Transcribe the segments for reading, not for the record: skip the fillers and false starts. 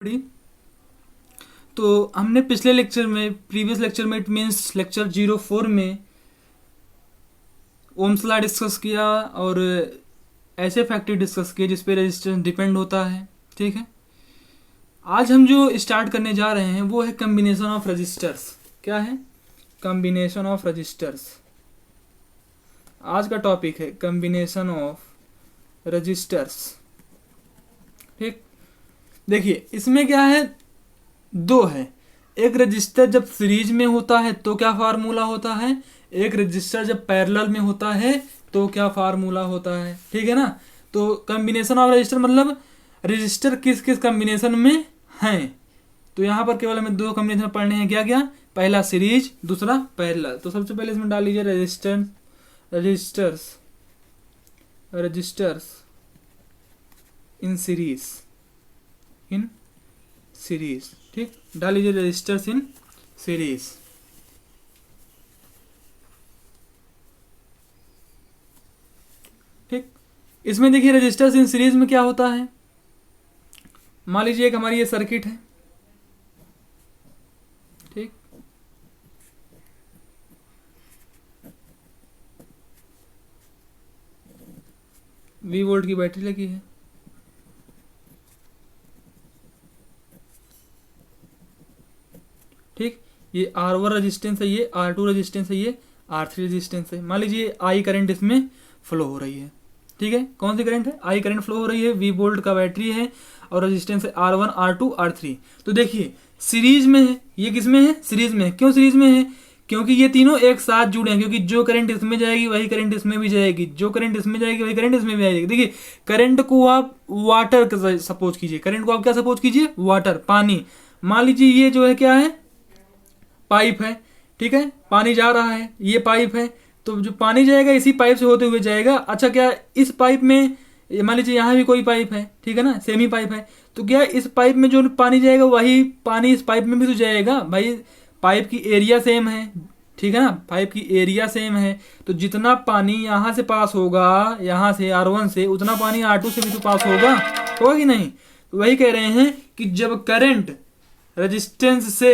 बड़ी। तो हमने पिछले लेक्चर में प्रीवियस लेक्चर में इट मीन्स लेक्चर 04 में ओम्स लॉ डिस्कस किया और ऐसे फैक्टर डिस्कस किए जिस पे रेजिस्टेंस डिपेंड होता है। ठीक है, आज हम जो स्टार्ट करने जा रहे हैं वो है कम्बिनेशन ऑफ रजिस्टर्स। क्या है? Combination of registers. आज का टॉपिक है कम्बिनेशन ऑफ रजिस्टर्स। ठीक, देखिए इसमें क्या है, दो है। एक रजिस्टर जब सीरीज में होता है तो क्या फार्मूला होता है, एक रजिस्टर जब पैरेलल में होता है तो क्या फार्मूला होता है। ठीक है ना। तो कॉम्बिनेशन ऑफ रजिस्टर मतलब रजिस्टर किस किस कॉम्बिनेशन में हैं। तो यहाँ पर केवल हमें दो कॉम्बिनेशन पढ़ने हैं। क्या क्या? पहला सीरीज, दूसरा पैरेलल। तो सबसे पहले इसमें डाल लीजिए रजिस्टर्स इन सीरीज। ठीक, डाल लीजिए रजिस्टर्स इन सीरीज। ठीक, इसमें देखिए रजिस्टर्स इन सीरीज में क्या होता है। मान लीजिए एक हमारी ये सर्किट है। ठीक, V वोल्ट की बैटरी लगी है। ठीक, ये R1 रेजिस्टेंस है, ये R2 रेजिस्टेंस है, ये R3 रेजिस्टेंस है। मान लीजिए I करंट इसमें फ्लो हो रही है। ठीक है, कौन सी करंट है? I करंट फ्लो हो रही है। V वोल्ट का बैटरी है और रेजिस्टेंस है R1, R2, R3। तो देखिए सीरीज में है। ये किस में है? सीरीज में है। क्यों सीरीज में है? क्योंकि ये तीनों एक साथ जुड़े हैं। क्योंकि जो करंट इसमें जाएगी वही करंट इसमें भी जाएगी, जो करंट इसमें जाएगी वही करंट इसमें भी जाएगी। देखिए करंट को आप वाटर सपोज कीजिए, करंट को आप क्या सपोज कीजिए? वाटर, पानी। मान लीजिए ये जो है क्या है? पाइप है। ठीक है, पानी जा रहा है, ये पाइप है। तो जो पानी जाएगा इसी पाइप से होते हुए जाएगा। अच्छा, क्या इस पाइप में मान लीजिए यहाँ भी कोई पाइप है, ठीक है ना, सेमी पाइप है। तो क्या इस पाइप में जो पानी जाएगा वही पानी इस पाइप में भी तो जाएगा भाई। पाइप की एरिया सेम है, ठीक है ना, पाइप की एरिया सेम है। तो जितना पानी यहाँ से पास होगा, यहाँ से R1 से, उतना पानी R2 से भी तो पास होगा कि नहीं। तो वही कह रहे हैं कि जब करंट रेजिस्टेंस से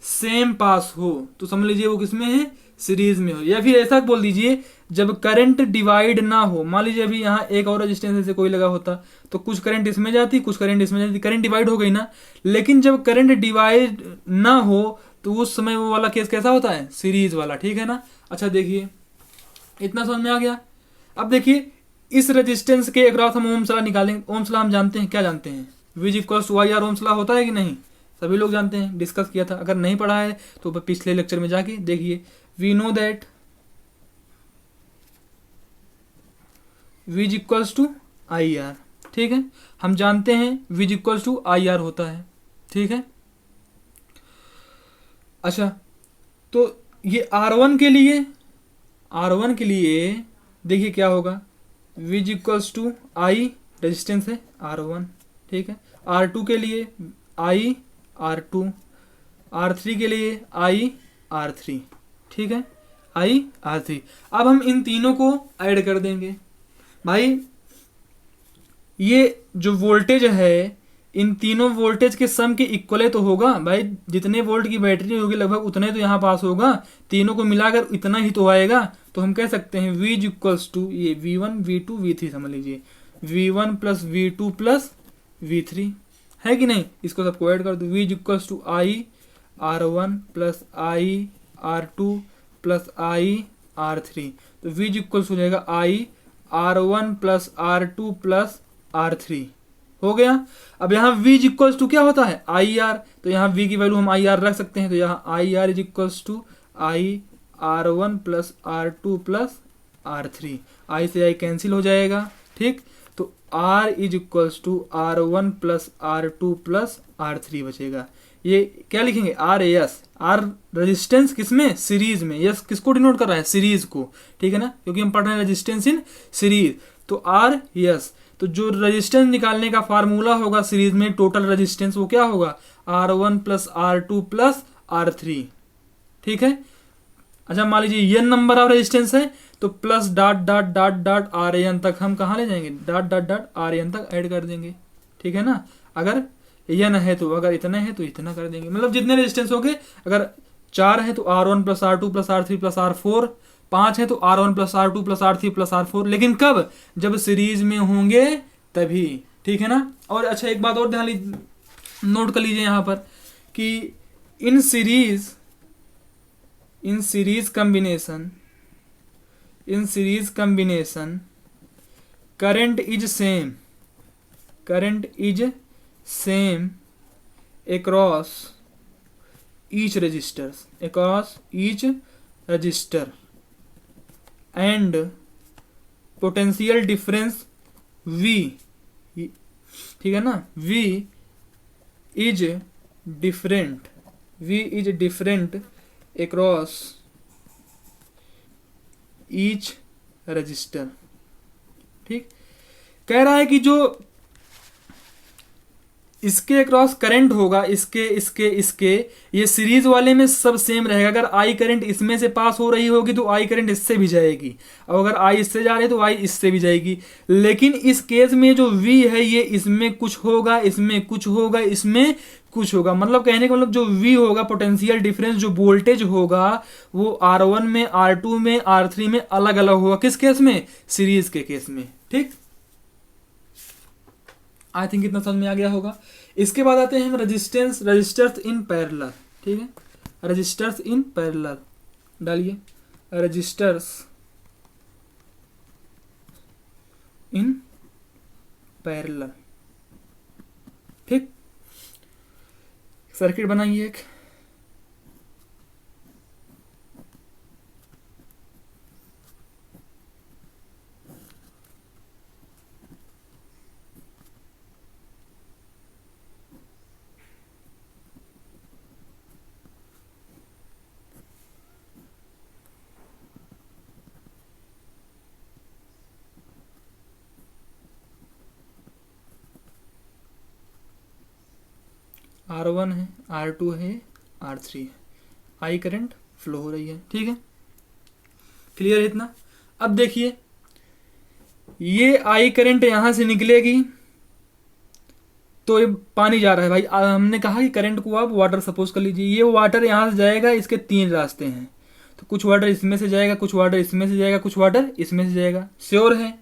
सेम पास हो तो समझ लीजिए वो किसमें है? सीरीज में हो। या फिर ऐसा बोल दीजिए जब करंट डिवाइड ना हो। मान लीजिए अभी यहाँ एक और रेजिस्टेंस से कोई लगा होता तो कुछ करंट इसमें जाती, कुछ करंट इसमें जाती, करंट डिवाइड हो गई ना। लेकिन जब करंट डिवाइड ना हो तो उस समय वो वाला केस कैसा होता है? सीरीज वाला। ठीक है ना। अच्छा देखिए, इतना समझ में आ गया। अब देखिए इस रेजिस्टेंस के अक्रॉस हम ओम्स लॉ निकालेंगे। ओम्स लॉ हम जानते हैं, क्या जानते हैं? V equals to I R. Ohm's law होता है कि नहीं? सभी लोग जानते हैं, डिस्कस किया था। अगर नहीं पढ़ा है तो पिछले लेक्चर में जाके देखिए। We know that V equals to I R. ठीक है, हम जानते हैं V equals to I R होता है। ठीक है, अच्छा तो ये R1 के लिए, R1 के लिए देखिए क्या होगा। V equals to I, resistance है R1। ठीक है, R2 के लिए I R2, R3 के लिए I R3। ठीक है, I R3। अब हम इन तीनों को ऐड कर देंगे भाई। ये जो वोल्टेज है इन तीनों वोल्टेज के सम के इक्वल तो होगा भाई। जितने वोल्ट की बैटरी होगी लगभग उतने तो यहाँ पास होगा। तीनों को मिलाकर इतना ही तो आएगा। तो हम कह सकते हैं V इक्वल्स टू ये V1 V2 V3 समझ लीजिए। V1 plus V2 plus V3 है कि नहीं। इसको सबको ऐड कर दो। V equals to I R1 plus I R2 plus I R3। तो V इक्वल्स हो जाएगा आई R1 plus R2 plus R3 हो गया। अब यहाँ V इक्वल्स टू क्या होता है? आई आर। तो यहाँ V की वैल्यू हम आई आर रख सकते हैं। तो यहाँ I R is equals to I R1 plus R2 plus R3। I से आई कैंसिल हो जाएगा। ठीक, तो R is equals to R1 plus R2 plus R3 बचेगा। ये क्या लिखेंगे? R S. आर रेजिस्टेंस किसमें? सीरीज में। यस किसको डिनोट कर रहा है? सीरीज को। ठीक है ना, क्योंकि हम पढ़ रहे हैं रेजिस्टेंस इन सीरीज। तो आर यस। तो जो रेजिस्टेंस निकालने का फार्मूला होगा सीरीज में, टोटल रेजिस्टेंस, वो क्या होगा? R1 plus R2 plus R3। ठीक है, अच्छा मान लीजिए ये नंबर ऑफ रेजिस्टेंस है तो plus dot dot dot dot RN तक हम कहाँ ले जाएंगे? डॉट डॉट डॉट RN तक ऐड कर देंगे। ठीक है ना। अगर एन है तो अगर इतना है तो इतना कर देंगे, मतलब जितने रेजिस्टेंस हो गए, अगर 4 है तो R1 plus R2 plus R3 plus R4, 5 है तो R1 plus R2 plus R3 plus R4, लेकिन कब, जब सीरीज में होंगे तभी, ठीक है ना। और अच्छा एक बात और ध्यान नोट कर लीजिए यहाँ पर कि in series combination current is same across each resistor and potential difference V, ठीक है ना, V is different across each resistor। ठीक, कह रहा है कि जो इसके अक्रॉस करंट होगा, इसके ये सीरीज वाले में सब सेम रहेगा। अगर आई करंट इसमें से पास हो रही होगी तो आई करंट इससे भी जाएगी, और अगर आई इससे जा रही है तो आई इससे भी जाएगी। लेकिन इस केस में जो वी है ये इसमें कुछ होगा, इसमें कुछ होगा, इसमें कुछ होगा। मतलब कहने का मतलब जो वी होगा, पोटेंशियल डिफरेंस, जो वोल्टेज होगा, वो R1 में, R2 में, R3 में अलग अलग होगा। किस केस में, सीरीज के केस में। ठीक, आई थिंक इतना समझ में आ गया होगा। इसके बाद आते हैं हम रजिस्टर्स इन पैरेलल। ठीक है, रजिस्टर्स इन पैरेलल डालिए, रजिस्टर्स इन पैरेलल। ठीक, सर्किट बनाइए एक, R1 है, R2 है, R3 है, आई करंट फ्लो हो रही है। ठीक है, क्लियर है इतना। अब देखिए, ये आई करंट यहां से निकलेगी तो ये पानी जा रहा है भाई। हमने कहा कि करंट को आप वाटर सपोज कर लीजिए, ये वाटर यहां से जाएगा, इसके 3 रास्ते हैं, तो कुछ वाटर इसमें से जाएगा, कुछ वाटर इसमें से जाएगा, कुछ वाटर इसमें से जाएगा। श्योर है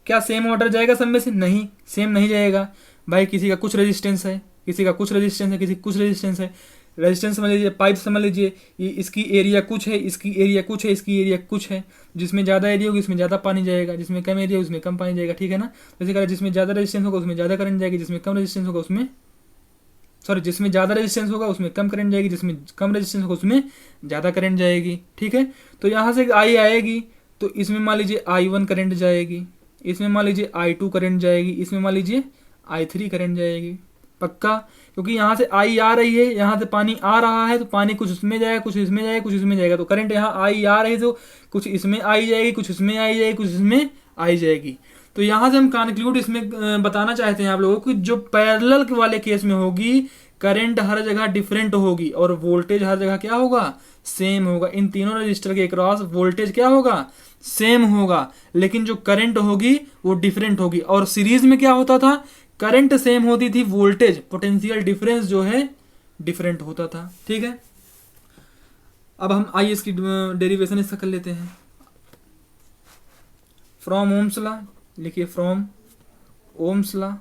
क्या सेम वाटर जाएगा सब में से? नहीं, सेम नहीं जाएगा भाई। किसी का कुछ रेजिस्टेंस है, किसी का कुछ रेजिस्टेंस है, किसी का कुछ रेजिस्टेंस है। रेजिस्टेंस समझ लीजिए, पाइप समझ लीजिए, ये इसकी एरिया कुछ है, इसकी एरिया कुछ है, इसकी एरिया कुछ है। जिसमें ज़्यादा एरिया होगी उसमें ज़्यादा पानी जाएगा, जिसमें कम एरिया उसमें कम पानी जाएगा। ठीक है ना। जैसे कहा, जिसमें ज़्यादा रेजिस्टेंस होगा उसमें ज़्यादा करंट जाएगी, जिसमें कम रेजिस्टेंस होगा उसमें जिसमें ज़्यादा रेजिस्टेंस होगा उसमें कम करंट जाएगी, जिसमें कम रेजिस्टेंस होगा उसमें ज़्यादा करंट जाएगी। ठीक है, तो यहाँ से आई आएगी तो इसमें मान लीजिए I1 करंट जाएगी, इसमें मान लीजिए I2 करंट जाएगी, इसमें मान लीजिए I3 करंट जाएगी। पक्का, क्योंकि यहाँ से आई आ रही है, यहाँ से पानी आ रहा है, तो पानी कुछ उसमें जाएगा, कुछ इसमें जाएगा, कुछ इसमें जाएगा। तो करंट यहाँ आई आ रही है तो कुछ इसमें आई जाएगी, कुछ इसमें आई जाएगी, कुछ इसमें आई जाएगी। तो यहाँ से हम कंक्लूड इसमें बताना चाहते हैं आप लोगों को, जो पैरेलल वाले केस में होगी, करंट हर जगह डिफरेंट होगी और वोल्टेज हर जगह क्या होगा, सेम होगा। इन तीनों रजिस्टर के क्रॉस वोल्टेज क्या होगा, सेम होगा, लेकिन जो करंट होगी वो डिफरेंट होगी। और सीरीज में क्या होता था, करंट सेम होती थी, वोल्टेज पोटेंशियल डिफरेंस जो है डिफरेंट होता था। ठीक है, अब हम आइए इसकी डेरिवेशन इसका कर लेते हैं। फ्रॉम ओम्स लॉ लिखिए, फ्रॉम ओम्स लॉ।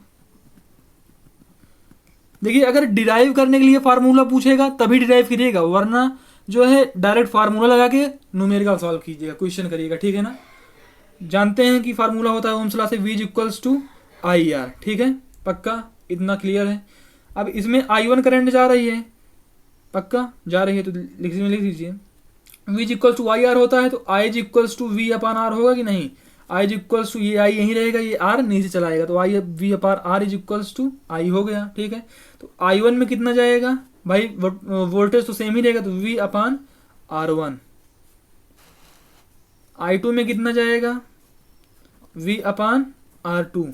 देखिए, अगर डिराइव करने के लिए फार्मूला पूछेगा तभी डिराइव करिएगा, वरना जो है डायरेक्ट फार्मूला लगा के न्यूमेरिकल सॉल्व कीजिएगा, क्वेश्चन करिएगा। ठीक है ना। जानते हैं कि फार्मूला होता है ओम्स लॉ से V इक्वल्स टू IR। ठीक है, पक्का, इतना क्लियर है। अब इसमें I1 करंट जा रही है, पक्का जा रही है, तो लिख दीजिए V इक्वल्स टू IR होता है तो I equals to V upon R होगा कि नहीं। I इक्वल्स टू, ये I यहीं रहेगा, ये R नीचे चला आएगा, तो I V upon R is equals to I हो गया। ठीक है, तो I1 में कितना जाएगा भाई, वोल्टेज तो सेम ही रहेगा, तो V अपान R1। I2 में कितना जाएगा, V अपान R2।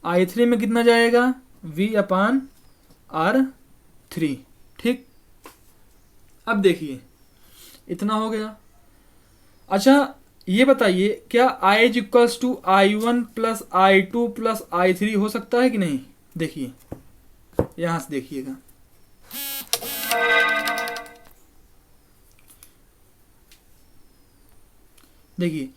I3 में कितना जाएगा, V अपान R3। ठीक, अब देखिए इतना हो गया। अच्छा ये बताइए, क्या I equals to I1 plus I2 plus I3 हो सकता है कि नहीं। देखिए यहां से देखिएगा, देखिए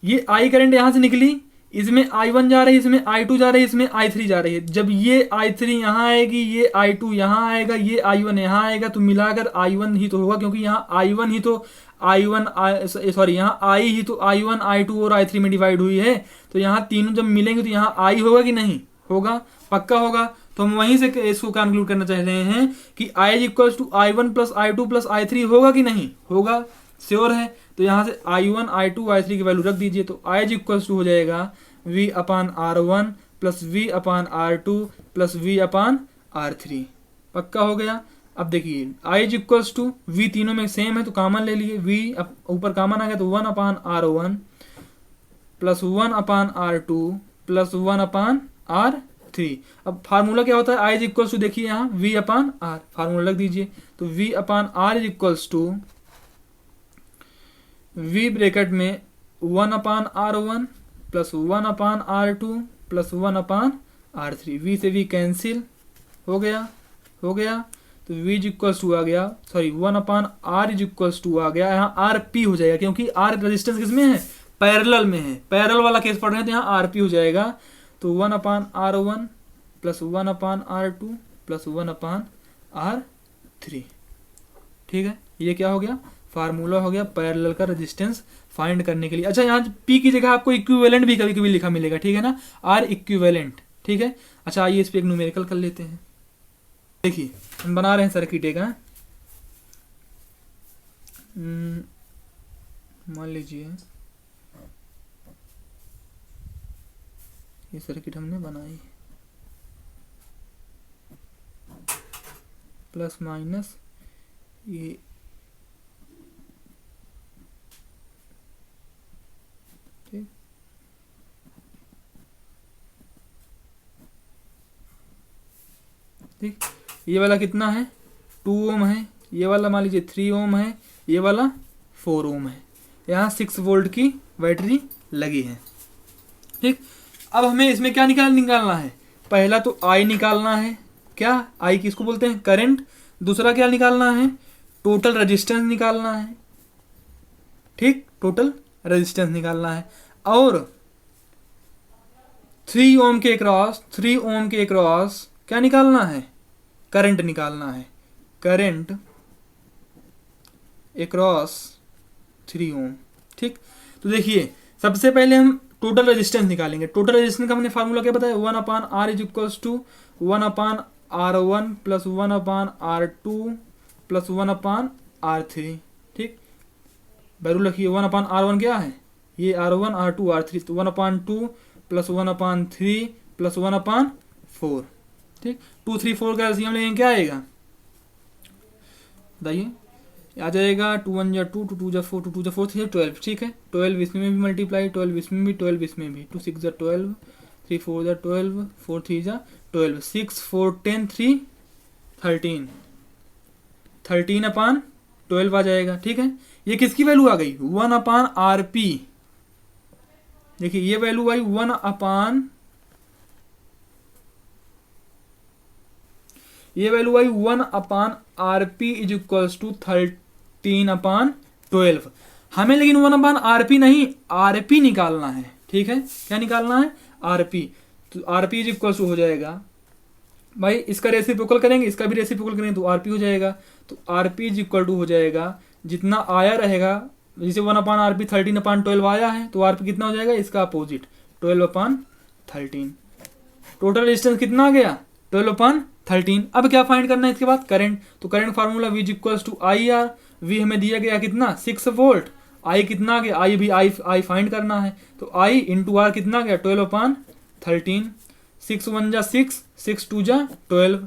ये I करंट यहां से निकली, इसमें I1 जा रही है, इसमें I2 जा रही है, इसमें I3 जा रही है। जब ये I3 यहाँ आएगी, ये I2 यहाँ आएगा, ये I1 यहाँ आएगा, तो मिलाकर I1 ही तो होगा, क्योंकि यहाँ I1 ही तो यहाँ I ही तो I1 I2 और I3 में डिवाइड हुई है। तो यहाँ तीनों जब मिलेंगे तो यहाँ I होगा कि नहीं होगा, पक्का होगा। तो हम वहीं से इसको कंक्लूड करना चाह रहे हैं कि I equals to I1 plus I2 plus I3 होगा कि नहीं होगा, श्योर है। तो यहाँ से I1 I2 I3 की वैल्यू रख दीजिए, तो I इक्वल्स टू हो जाएगा V अपान R1 प्लस V अपान R2 प्लस V अपान R3, पक्का हो गया। अब देखिए I इक्वल्स टू V तीनों में सेम है तो कॉमन ले लिए, V ऊपर कॉमन आ गया तो 1 upon R1 plus 1 upon R2 plus 1 upon R3। अब फार्मूला क्या होता है, I इक्वल्स टू देखिए यहाँ V अपान R, फार्मूला लग दीजिए, तो V upon R equals to V bracket में 1 upon R1 plus 1 upon R2 plus 1 upon R3। V से V कैंसिल हो गया, तो V इक्वल्स टू आ गया, sorry 1 upon R equals to आ गया, यहाँ RP हो जाएगा, क्योंकि R रेजिस्टेंस किसमें है, पैरेलल में है, पैरेलल वाला केस पढ़ रहे हैं तो यहाँ RP हो जाएगा। तो 1 upon R1 plus 1 upon R2 plus 1 upon R3, ठीक है। ये क्या हो गया, फार्मूला हो गया पैरेलल का रेजिस्टेंस फाइंड करने के लिए। अच्छा यहाँ P की जगह आपको इक्विवेलेंट भी कभी कभी लिखा मिलेगा, ठीक है ना, R इक्विवेलेंट, ठीक है। अच्छा आइए इस पे एक न्यूमेरिकल कर लेते हैं। देखिए हम बना रहे हैं सर्किट एक, मान लीजिए ये सर्किट हमने बनाई, प्लस माइनस ये ठीक, ये वाला कितना है 2 ओम है, ये वाला मान लीजिए 3 ओम है, ये वाला 4 ओम है, यहाँ 6 वोल्ट की बैटरी लगी है, ठीक। अब हमें इसमें क्या निकालना है, पहला तो I निकालना है, क्या I किसको बोलते हैं, करंट। दूसरा क्या निकालना है, टोटल रेजिस्टेंस निकालना है, ठीक, टोटल रेजिस्टेंस निकालना है। और 3 ओम के क्रॉस क्या निकालना है, करंट निकालना है, करंट अक्रॉस 3 ओम, ठीक। तो देखिए सबसे पहले हम टोटल रेजिस्टेंस निकालेंगे। टोटल रेजिस्टेंस का हमने फार्मूला क्या बताया, 1 upon R is equals to 1 upon R1 plus 1 upon R2 plus 1 upon R3, ठीक। वैल्यू रखिए 1 अपान R1 क्या है, ये R1 R2 R3, तो 1 अपान 2 प्लस 1 अपान 3 प्लस 1 अपान 4, ठीक। 2 3 4 का एलसीएम लेंगे क्या आएगा, बताइए, आ जाएगा 2 1 जा 2 2 2 जा 4 2 2 जा 4 3 12, ठीक है। 12 इसमें भी मल्टीप्लाई, 12 इसमें भी, 12 इसमें भी, 2 6 जा 12 3 4 जा 12 4 3 जा 12 6 4 10 3 13 13 अपान 12 आ जाएगा, ठीक है। ये किसकी वैल्यू आ गई, 1 अपान RP, देखिए ये वैल्यू आई 1 अपान, ये value I 1 upon RP is equals to 13 upon 12। हमें लेकिन 1 अपान RP नहीं RP निकालना है, ठीक है। क्या निकालना है, RP। तो RP इज इक्वल्स टू हो जाएगा, भाई इसका रेसिप्रोकल करेंगे, इसका भी रेसिप्रोकल करेंगे तो RP हो जाएगा। तो RP इज इक्वल टू हो जाएगा, जितना आया रहेगा, जैसे 1 अपान RP 13 अपान 12 आया है तो RP कितना हो जाएगा, इसका अपोजिट 12 अपान 13। टोटल रेजिस्टेंस कितना आ गया, 12 अपान 13। अब क्या फाइंड करना है इसके बाद, करंट। तो current formula V equals to IR, V हमें दिया गया कितना 6 वोल्ट, I कितना आ गया, I भी I फाइंड करना है, तो I इंटू R कितना आ गया 12 अपान 13, 6 1 जा 6 6 2 जा 12।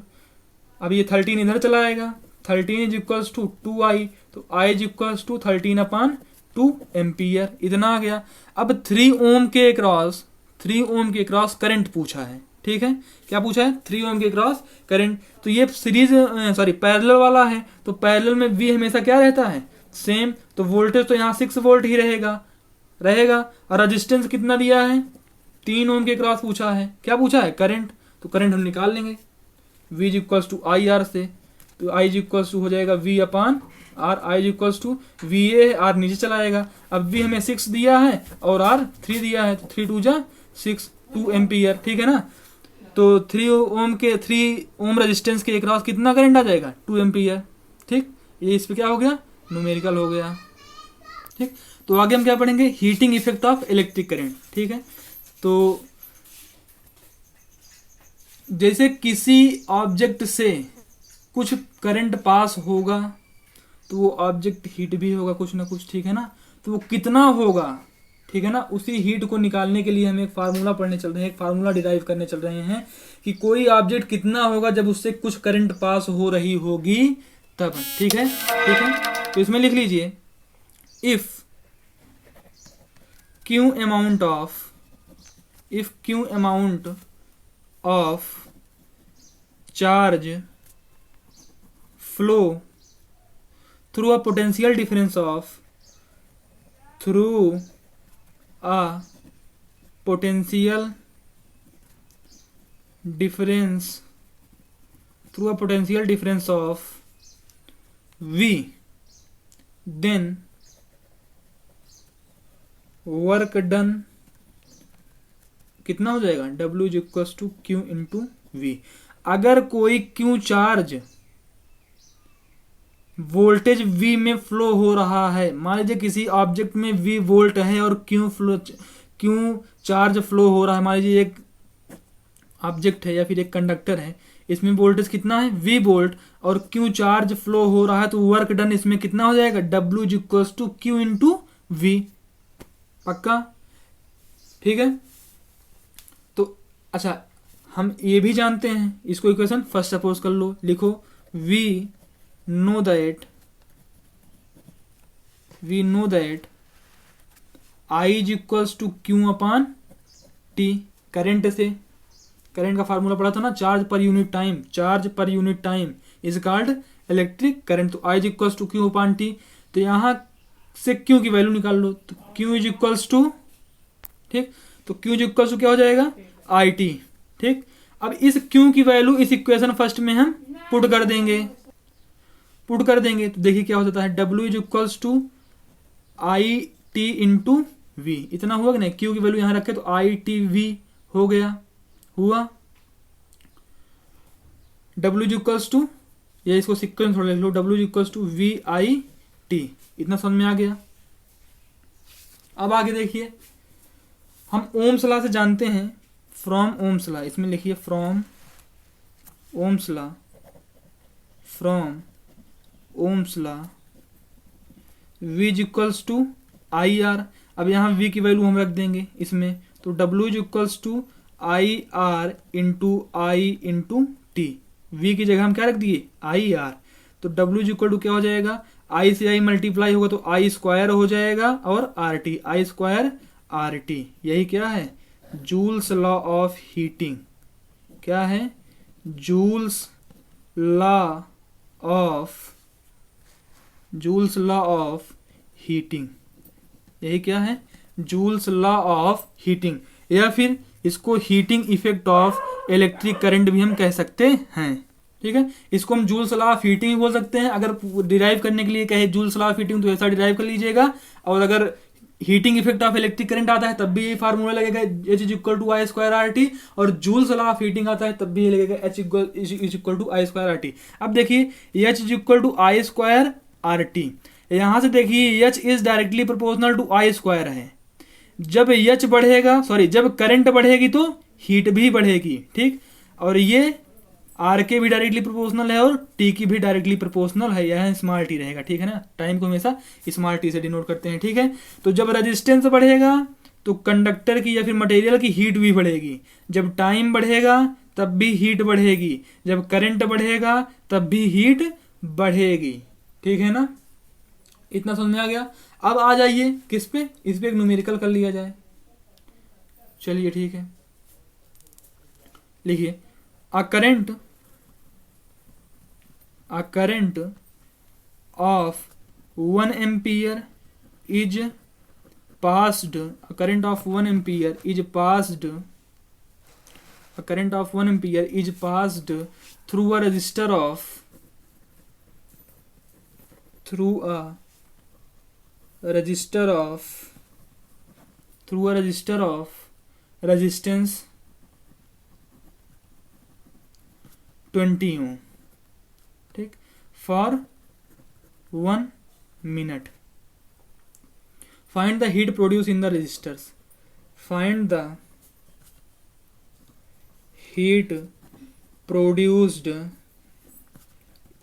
अब ये 13 इधर चला आएगा, 13 इज इक्वल्स टू 2I, तो I is equals to 13 upon 2 ampere, इतना आ गया। अब 3 ओम के क्रॉस करंट पूछा है, ठीक है। क्या पूछा है, 3 ओम के क्रॉस करंट। तो ये पैरेलल वाला है, तो पैरेलल में V हमेशा क्या रहता है, सेम। तो वोल्टेज तो यहाँ 6 वोल्ट ही रहेगा। और रेजिस्टेंस कितना दिया है, 3 ओम के क्रॉस पूछा है, क्या पूछा है, करंट। तो करंट हम निकाल लेंगे, V is equals to I R से, तो I इज इक्वल्स टू हो जाएगा V upon R, I is equals to VA है, R नीचे चला आएगा। अब V हमें 6 दिया है और R 3 दिया है, तो 3 2 जा 6, 2 एम्पियर, ठीक है ना। तो 3 ओम रेजिस्टेंस के अक्रॉस कितना करंट आ जाएगा, 2 एम्पियर, ठीक। ये इस पे क्या हो गया, न्यूमेरिकल हो गया, ठीक। तो आगे हम क्या पढ़ेंगे, heating effect of electric current, ठीक है। तो जैसे किसी ऑब्जेक्ट से कुछ करंट पास होगा तो वो ऑब्जेक्ट हीट भी होगा कुछ ना कुछ, ठीक है ना। तो वो कितना होगा, ठीक है ना, उसी हीट को निकालने के लिए हम एक फार्मूला पढ़ने चल रहे हैं, एक फार्मूला डिराइव करने चल रहे हैं कि कोई ऑब्जेक्ट कितना होगा जब उससे कुछ करंट पास हो रही होगी तब, ठीक है, ठीक है। तो इसमें लिख लीजिए, if Q amount of charge flow through a potential difference of V, then work done कितना हो जाएगा, W is equal to Q into V. अगर कोई क्यू चार्ज वोल्टेज V में फ्लो हो रहा है, मान लीजिए किसी ऑब्जेक्ट में V वोल्ट है और क्यू चार्ज फ्लो हो रहा है, मान लीजिए एक ऑब्जेक्ट है या फिर एक कंडक्टर है, इसमें वोल्टेज कितना है V वोल्ट और क्यू चार्ज फ्लो हो रहा है, तो वर्क डन इसमें कितना हो जाएगा, W is equal to Q into V, पक्का, ठीक है। तो अच्छा, हम ये भी जानते हैं, इसको इक्वेशन फर्स्ट सपोज कर लो, लिखो we know that I is equals to Q upon T। Current से, करंट का फार्मूला पढ़ा था ना, charge per unit time is called electric current. तो I is equals to Q upon T। तो यहां से Q की वैल्यू निकाल लो, तो Q इज इक्वल्स टू, ठीक, तो Q इज इक्वल्स टू क्या हो जाएगा, IT, ठीक। अब इस Q की वैल्यू इस इक्वेशन फर्स्ट में हम पुट कर देंगे, तो देखिए क्या हो जाता है, W is equals to I T into V, इतना हुआ कि नहीं, Q की वैल्यू यहां रखे तो ITV हो गया, हुआ। W इज इक्वल्स टू, ये इसको सीक्वेंस थोड़ा लिख लो, W is equals to VIT, इतना समझ में आ गया। अब आगे देखिए, हम ओम्स लॉ से जानते हैं, फ्रॉम ओम्स लॉ, इसमें लिखिए from Ohm's law V is equals to IR। अब यहाँ V की वैल्यू हम रख देंगे इसमें, तो W is equals to IR into I into T। V की जगह हम क्या रख दिए, IR, तो W इज इक्वल टू क्या हो जाएगा, I से I मल्टीप्लाई होगा तो I स्क्वायर हो जाएगा और RT, I स्क्वायर RT, यही क्या है, जूल्स लॉ ऑफ हीटिंग। क्या है, जूल्स लॉ ऑफ हीटिंग, यही क्या है, जूल्स लॉ ऑफ हीटिंग, या फिर इसको heating effect of electric current भी हम कह सकते हैं, ठीक है। इसको हम जूल्स लॉ ऑफ हीटिंग भी बोल सकते हैं, अगर डिराइव करने के लिए कहे जूल्स लॉ ऑफ हीटिंग तो ऐसा डिराइव कर लीजिएगा, और अगर heating effect of electric current आता है तब भी ये फार्मूला लगेगा H is equal to I square R T, और जूल्स लॉ ऑफ हीटिंग आता है तब भी ये लगेगा H is equal to I square R T. अब देखिए H is equal to I square R T, यहां से देखिए H is directly proportional to I square है, जब H बढ़ेगा, जब करंट बढ़ेगी तो हीट भी बढ़ेगी, ठीक, और ये आर के भी डायरेक्टली प्रोपोर्शनल है और टी की भी डायरेक्टली प्रोपोर्शनल है, यह स्मॉल टी रहेगा, ठीक है ना, टाइम को हमेशा स्मॉल टी से डिनोट करते हैं, ठीक है। तो जब रेजिस्टेंस बढ़ेगा तो कंडक्टर की या फिर मटेरियल की हीट भी बढ़ेगी, जब टाइम बढ़ेगा तब भी हीट बढ़ेगी, जब करंट बढ़ेगा तब भी हीट बढ़ेगी, ठीक है ना, इतना समझ में आ गया। अब आ जाइए किस पे, इस पे एक न्यूमेरिकल कर लिया जाए, चलिए ठीक है, लिखिए a current of 1 ampere is passed through a resistor of resistance 20 ohm, ठीक, for 1 minute. Find the heat produced in the resistors. Find the heat produced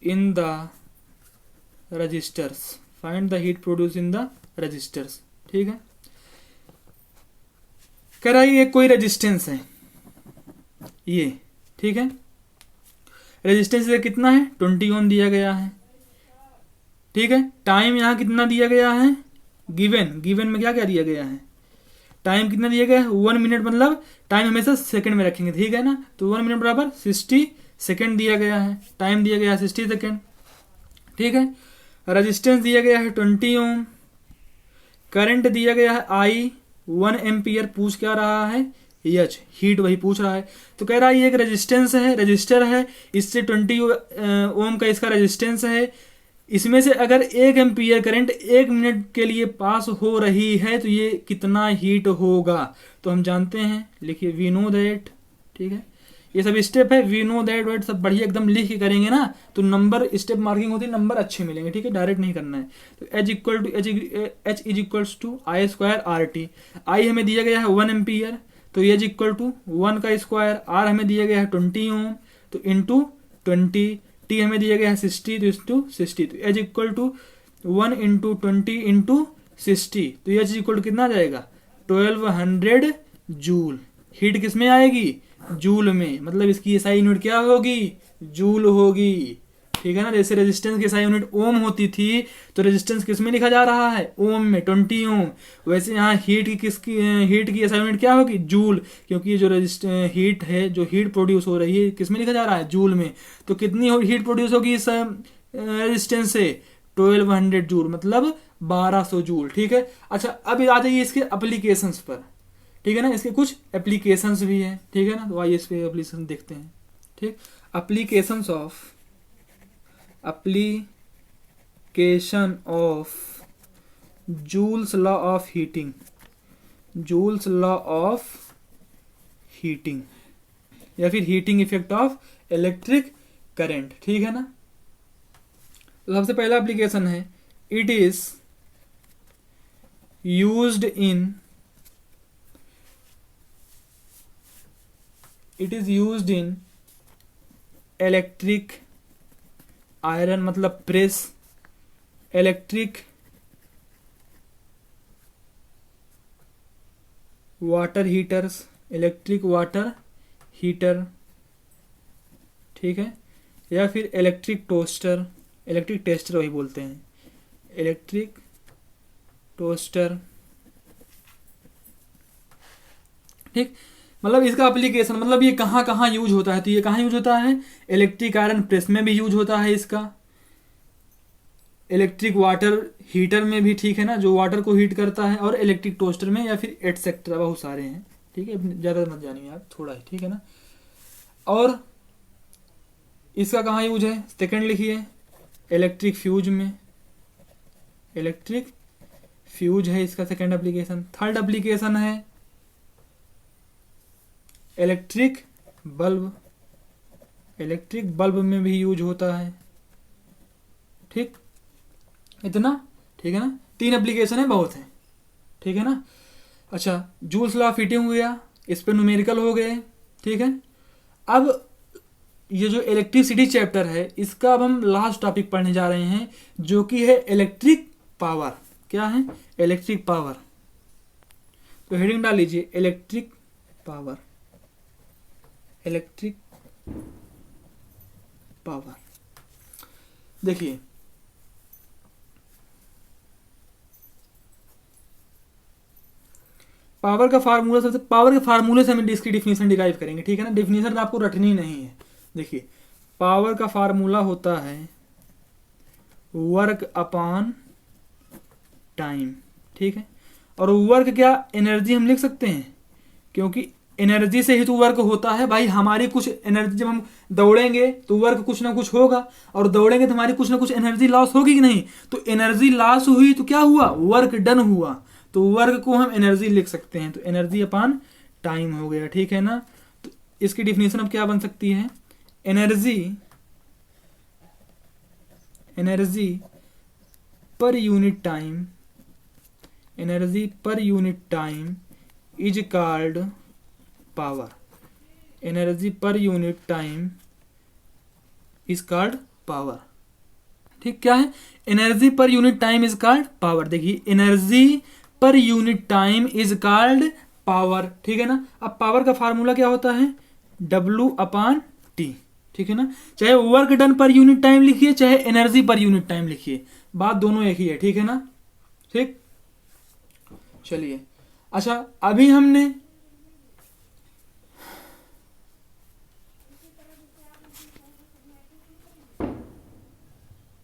in the resistors. Find the heat produced in the resistors. ठीक है, कह रहा है ये कोई resistance है ये, ठीक है, रेजिस्टेंस कितना है 20 ओम दिया गया है, ठीक है। टाइम यहाँ कितना दिया गया है, गिवन में क्या क्या दिया गया है, टाइम कितना दिया गया है 1 मिनट, मतलब टाइम हमेशा सेकंड में रखेंगे, ठीक है ना। तो 1 मिनट बराबर 60 सेकंड दिया गया है, टाइम दिया गया है 60 सेकंड, ठीक है। रेजिस्टेंस दिया गया है 20 ओम, करंट दिया गया है आई 1 एम्पियर, पूछ क्या रहा है एच, हीट वही पूछ रहा है। तो कह रहा है ये एक रेजिस्टेंस है, रजिस्टर है, इससे 20 ओम का इसका रेजिस्टेंस है, इसमें से अगर 1 एम्पियर करंट 1 मिनट के लिए पास हो रही है तो ये कितना हीट होगा। तो हम जानते हैं, लिखिए वी नो दैट, ठीक है, ये सब स्टेप है, वी नो दैट वेट सब बढ़िया एकदम लिख के करेंगे ना तो नंबर स्टेप मार्किंग होती है, नंबर अच्छे मिलेंगे, ठीक है, डायरेक्ट नहीं करना है। तो H is equals to I square R T, I हमें दिया गया है 1 एम्पियर, तो एच इक्वल टू 1 का स्क्वायर, आर हमें दिया गया है 20 ओम, तो इंटू 20, टी हमें दिया गया है 60, तो इंटू 60, तो H equal to 1 into 20 into 60, तो एच इक्वल टू कितना आ जाएगा 1200 जूल। हीट किस में आएगी, जूल में, मतलब इसकी एसआई यूनिट क्या होगी, जूल होगी, ठीक है ना। जैसे रेजिस्टेंस की एसआई यूनिट ओम होती थी तो रेजिस्टेंस किस में लिखा जा रहा है, ओम में, 20 ओम। वैसे यहाँ हीट की एसआई यूनिट क्या होगी, जूल, क्योंकि जो हीट है, जो हीट प्रोड्यूस हो रही है किस में लिखा जा रहा है, जूल में। तो कितनी हीट प्रोड्यूस होगी इस रेजिस्टेंस से, 1200 जूल, मतलब 1200 जूल, ठीक है। अच्छा, अब आ जाइए इसके एप्लीकेशंस पर, ठीक है ना, इसके कुछ एप्लीकेशंस भी हैं, ठीक है ना। तो आइए इसके एप्लीकेशन देखते हैं, ठीक। Application of joules law of heating, या फिर heating effect of electric current, ठीक है ना। तो सबसे पहला एप्लीकेशन है, it is used in electric iron, मतलब प्रेस, इलेक्ट्रिक वाटर हीटर, ठीक है, या फिर इलेक्ट्रिक टेस्टर वही बोलते हैं, इलेक्ट्रिक टोस्टर, ठीक। मतलब इसका एप्लीकेशन, मतलब ये कहाँ कहाँ यूज होता है, तो ये कहाँ यूज होता है, इलेक्ट्रिक आयरन प्रेस में भी यूज होता है इसका, इलेक्ट्रिक वाटर हीटर में भी, ठीक है ना, जो वाटर को हीट करता है, और इलेक्ट्रिक टोस्टर में, या फिर एटसेट्रा, बहुत सारे हैं, ठीक है, ज़्यादा मत जानिए आप, थोड़ा ही, ठीक है ना। और इसका कहाँ यूज है, सेकंड लिखिए, इलेक्ट्रिक फ्यूज में, इलेक्ट्रिक फ्यूज है इसका सेकंड एप्लीकेशन। थर्ड एप्लीकेशन है इलेक्ट्रिक बल्ब में भी यूज होता है, ठीक, इतना, ठीक है ना। 3 एप्लीकेशन है, बहुत है, ठीक है ना। अच्छा, जूल्स लॉ ऑफ हीटिंग हो गया, इस पे न्यूमेरिकल हो गए, ठीक है। अब ये जो इलेक्ट्रिसिटी चैप्टर है, इसका अब हम लास्ट टॉपिक पढ़ने जा रहे हैं, जो कि है इलेक्ट्रिक पावर। क्या है, इलेक्ट्रिक पावर। तो हेडिंग डाल लीजिए, इलेक्ट्रिक पावर, इलेक्ट्रिक पावर। देखिए, पावर का फार्मूला, सबसे पावर के फार्मूले से हम इसकी डिफिनीशन डिराइव करेंगे, ठीक है ना। डिफिनीशन आपको रटनी नहीं है। देखिए, पावर का फार्मूला होता है वर्क अपॉन टाइम, ठीक है। और वर्क क्या, एनर्जी हम लिख सकते हैं, क्योंकि एनर्जी से ही तो वर्क होता है भाई। हमारी कुछ एनर्जी, जब हम दौड़ेंगे तो वर्क कुछ ना कुछ होगा, और दौड़ेंगे तो हमारी कुछ ना कुछ एनर्जी लॉस होगी कि नहीं। तो एनर्जी लॉस हुई तो क्या हुआ, वर्क डन हुआ। तो वर्क को हम एनर्जी लिख सकते हैं, तो एनर्जी अपॉन टाइम हो गया, ठीक है ना। तो इसकी डिफिनेशन अब क्या बन सकती है, energy energy per unit time, energy per unit time is called power. Energy per unit time is called power. ठीक, क्या है, energy per unit time is called power. देखिए energy per unit time is called power, ठीक है ना। अब power का formula क्या होता है, W अपॉन टी, ठीक है ना। चाहे वर्क डन पर यूनिट टाइम लिखिए, चाहे एनर्जी पर यूनिट टाइम लिखिए, बात दोनों एक ही है, ठीक है ना। ठीक, चलिए अच्छा, अभी हमने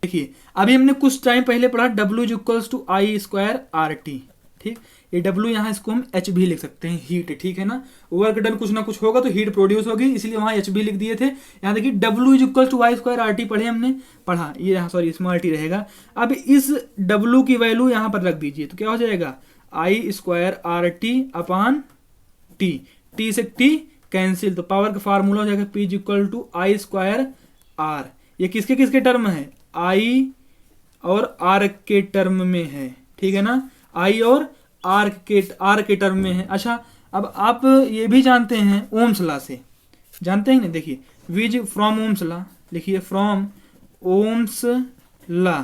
देखिए अभी हमने कुछ टाइम पहले पढ़ा W is equals to I square R T. ठीक, ये W यहाँ इसको हम H भी लिख सकते हैं, हीट, ठीक है ना। वर्क डन कुछ ना कुछ होगा तो हीट प्रोड्यूस होगी, इसलिए वहाँ H भी लिख दिए थे। यहाँ देखिए W is equal to I square R T पढ़े हमने, पढ़ा, ये यहाँ सॉरी स्मॉल टी रहेगा। अब इस W की वैल्यू यहाँ पर रख दीजिए, तो क्या हो जाएगा, I square R T upon T, T से टी कैंसिल, तो पावर का फार्मूला हो जाएगा P is equal to I square R. ये किसके किसके टर्म है, आई और आर के टर्म में है, ठीक है ना। आई और आर के टर्म में है। अच्छा, अब आप ये भी जानते हैं ओम्स लॉ से, जानते हैं ना। देखिए विज फ्रॉम ओम्स लॉ, लिखिए from Ohm's law,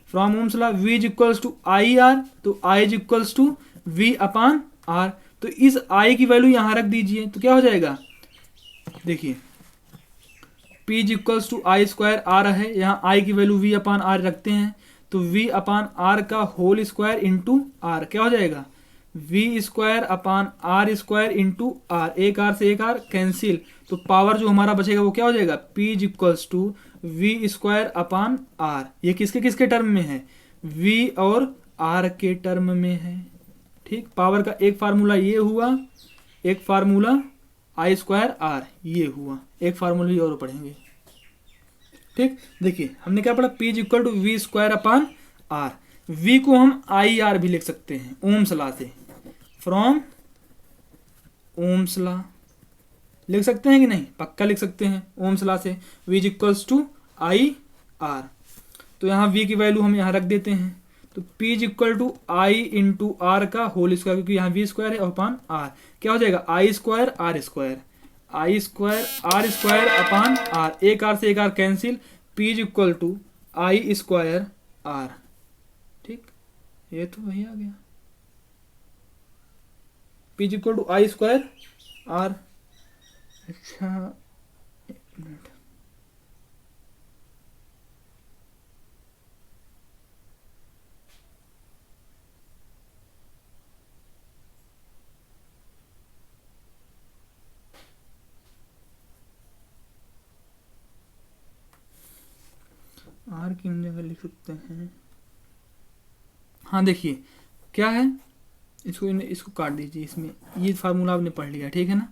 from Ohm's law V is equals to I R, तो I is equals to V upon R. तो इस आई की वैल्यू यहां रख दीजिए, तो क्या हो जाएगा, देखिए P is equals to I square R है, यहाँ आई की वैल्यू V अपान आर रखते हैं, तो V अपान आर का होल स्क्वायर इंटू आर, क्या हो जाएगा, V square upon R square into R, एक आर से एक आर कैंसिल, तो पावर जो हमारा बचेगा वो क्या हो जाएगा, P is equals to V square upon R. ये किसके किसके टर्म में है, V और R के टर्म में है। ठीक, पावर का एक फार्मूला ये हुआ, एक फार्मूला आई स्क्वायर आर ये हुआ, एक फार्मूला ये और पढ़ेंगे। ठीक, देखिए हमने क्या पढ़ा, P is equal to V square upon R. V को हम आई आर भी लिख सकते हैं ओम्स लॉ से, फ्रॉम ओम्स लॉ लिख सकते हैं कि नहीं, पक्का लिख सकते हैं ओम्स लॉ से। V is equals to I R, तो यहाँ V की वैल्यू हम यहाँ रख देते हैं, तो P is equal to I into R का होल स्क्वायर, क्योंकि यहाँ V स्क्वायर है अपान आर, क्या हो जाएगा, I square R square, I square R square upon R, एक आर से एक R cancel, P is equal to I square R. ठीक, ये तो वही आ गया, P is equal to I square R. अच्छा एक मिनट, आर की हम जगह लिख सकते हैं, हाँ देखिए क्या है, इसको काट दीजिए, इसमें ये फार्मूला आपने पढ़ लिया, ठीक है ना।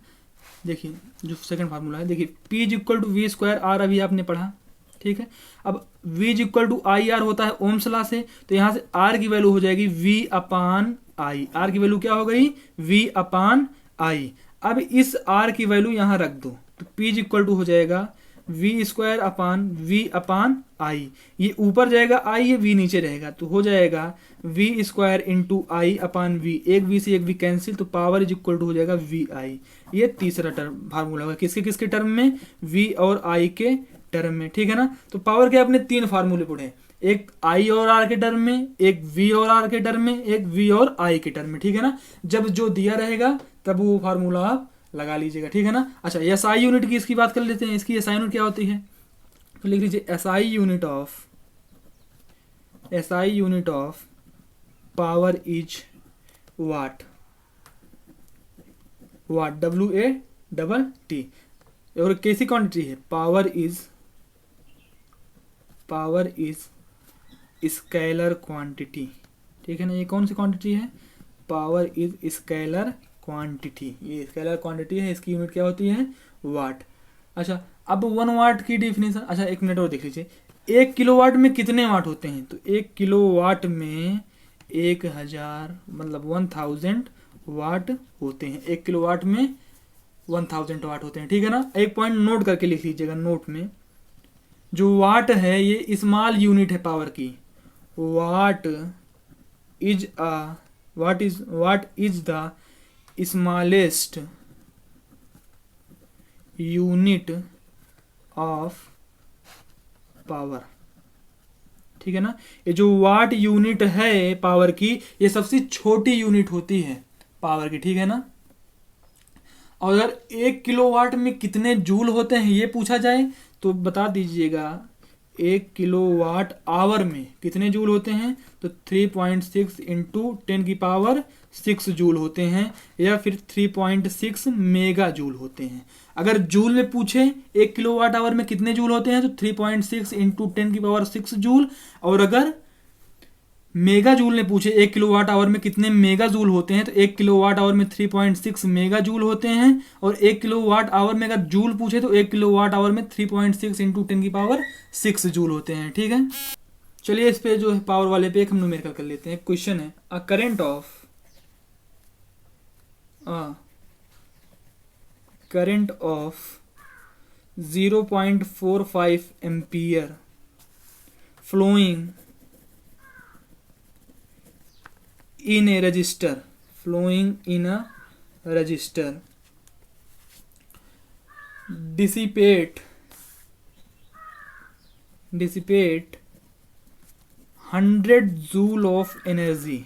देखिए जो सेकंड फार्मूला है, देखिए P is equal to V square R अभी आपने पढ़ा, ठीक है। अब V is equal to I R होता है ओम्स लॉ से, तो यहाँ से R की वैल्यू हो जाएगी V अपान आई, R की वैल्यू क्या हो गई, V अपान आई। अब इस R की वैल्यू यहाँ रख दो, तो P इज इक्वल टू हो जाएगा V स्क्वायर अपान V अपान आई, ये ऊपर जाएगा I, ये V नीचे रहेगा, तो हो जाएगा V स्क्वायर इंटू आई अपान V, एक V से एक V कैंसिल, तो पावर इज इक्वल टू हो जाएगा V आई। ये तीसरा टर्म फार्मूला होगा, किसके किसके टर्म में, V और I के टर्म में, ठीक है ना। तो पावर के अपने तीन फार्मूले पढ़े, एक I और R के टर्म में, एक V और R के टर्म में, एक V और I के टर्म में, ठीक है ना। जब जो दिया रहेगा तब वो फार्मूला आप लगा लीजिएगा, ठीक है ना। अच्छा SI यूनिट की इसकी बात कर लेते हैं, इसकी SI यूनिट क्या होती है, तो लिख लीजिए SI unit of power is what, WAT, और कैसी क्वांटिटी है, पावर इज स्केलर क्वांटिटी, ठीक है ना। ये कौन सी क्वांटिटी है, पावर इज स्केलर क्वांटिटी, ये स्केलर क्वांटिटी है, इसकी यूनिट क्या होती है? वाट। अच्छा, अब 1 वाट की डेफिनेशन, अच्छा 1 मिनट और देख लीजिए, 1 किलोवाट में कितने वाट होते हैं? तो 1 किलोवाट में 1000 मतलब 1000 वाट होते हैं। 1 किलोवाट में 1000 वाट होते हैं, ठीक है ना। एक पॉइंट नोट करके लिख लीजिएगा नोट में, जो वाट है ये स्मॉल यूनिट है पावर की। What is the smallest unit of power, ठीक है ना। ये जो वाट यूनिट है पावर की, ये सबसे छोटी यूनिट होती है पावर की, ठीक है ना। और अगर 1 किलोवाट में कितने जूल होते हैं ये पूछा जाए तो बता दीजिएगा, 1 किलोवाट आवर में कितने जूल होते हैं? तो 3.6 इंटू 10⁻6 जूल होते हैं, या फिर 3.6 मेगा जूल होते हैं। अगर जूल में पूछे 1 किलोवाट आवर में कितने जूल होते हैं तो 3.6 इंटू 10⁻6 जूल, और अगर मेगा जूल ने पूछे 1 किलोवाट आवर में कितने मेगा जूल होते हैं तो 1 किलोवाट आवर में 3.6 मेगा जूल होते हैं, और 1 किलोवाट आवर में अगर जूल पूछे तो 1 किलोवाट आवर में 3.6 इंटू 10⁻6 जूल होते हैं, ठीक है। चलिए इस पे जो है पावर वाले पे एक हम न्यूमेरिकल कर लेते हैं। क्वेश्चन है, a current of 0.45 ampere flowing in a resistor dissipate 100 joule of energy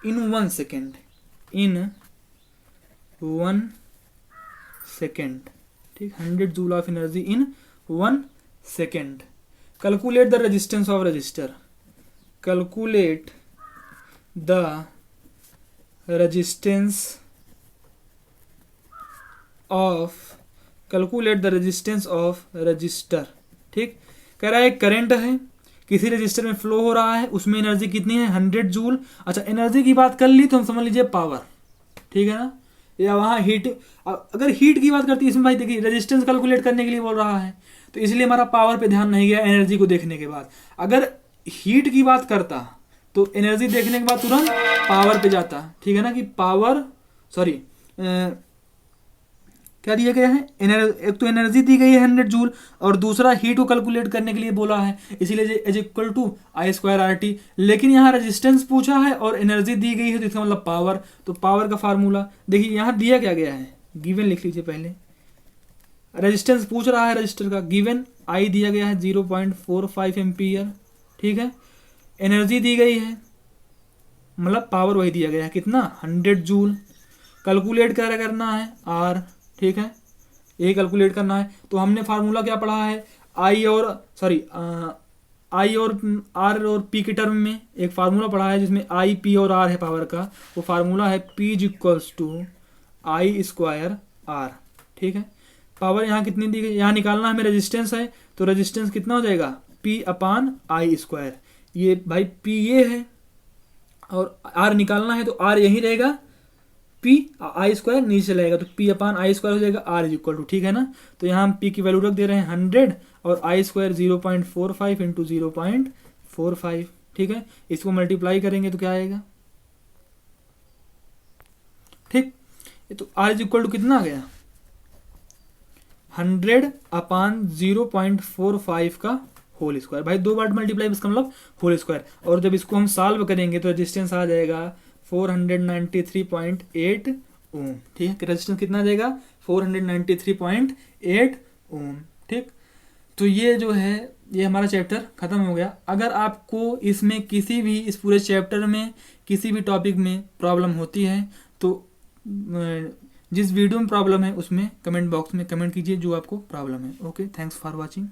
in 1 second, ठीक। 100 joule of energy in 1 second. Calculate the resistance of register. Calculate the resistance of register, ठीक। कह रहा है current है, किसी register में flow हो रहा है, उसमें एनर्जी कितनी है? 100 जूल। अच्छा, एनर्जी की बात कर ली तो हम समझ लीजिए पावर, ठीक है ना। या वहाँ हीट, अगर हीट की बात करती है इसमें भाई देखिए रेजिस्टेंस कैलकुलेट करने के लिए बोल रहा है, तो इसलिए हमारा पावर पे ध्यान नहीं गया एनर्जी को देखने के बाद। अगर हीट की बात करता तो एनर्जी देखने के बाद तुरंत पावर पे जाता, ठीक है ना। कि पावर, सॉरी क्या दिया गया है? एक तो एनर्जी दी गई है 100 जूल, और दूसरा हीट को कैलकुलेट करने के लिए बोला है, इसीलिए इज इक्वल टू I²RT। लेकिन यहाँ रेजिस्टेंस पूछा है और एनर्जी दी गई है, तो इसका मतलब पावर। तो पावर का फार्मूला देखिए यहाँ दिया क्या गया है, गिवन लिख लीजिए पहले। रेजिस्टेंस पूछ रहा है रजिस्टर का, गिवन I दिया गया है 0.45 एम्पियर, ठीक है। एनर्जी दी गई है, मतलब पावर वही दिया गया है, कितना? 100 जूल। कैलकुलेट क्या करना है? R, ठीक है, ये कैलकुलेट करना है। तो हमने फार्मूला क्या पढ़ा है? आई और आर और पी के टर्म में एक फार्मूला पढ़ा है जिसमें आई, पी और आर है पावर का। वो फार्मूला है P इक्वल्स टू I²R, ठीक है। पावर यहाँ कितनी दी गई, यहाँ निकालना हमें रेजिस्टेंस है, तो रेजिस्टेंस कितना हो जाएगा? P/I²। ये भाई P ये है और R निकालना है, तो R यही रहेगा, P/I² नीचे लगेगा, तो P/I² हो जाएगा, R इक्वल टू, ठीक है ना। तो यहाँ हम P की वैल्यू रख दे रहे हैं 100 और I² 0.45 इंटू 0.45, ठीक है। इसको मल्टीप्लाई करेंगे तो क्या आएगा, ठीक। तो R इक्वल टू कितना आ गया? 100/0.45 का होल स्क्वायर। भाई 2 बार मल्टीप्लाई, इसका मतलब होल स्क्वायर। और जब इसको हम सॉल्व करेंगे तो रेजिस्टेंस आ जाएगा 493.8 ओम, ठीक है। रेजिस्टेंस कितना जाएगा? 493.8 ओम, ठीक। तो ये जो है ये हमारा चैप्टर खत्म हो गया। अगर आपको इसमें किसी भी, इस पूरे चैप्टर में किसी भी टॉपिक में प्रॉब्लम होती है तो जिस वीडियो में प्रॉब्लम है उसमें कमेंट बॉक्स में कमेंट कीजिए जो आपको प्रॉब्लम है। Okay, thanks for watching.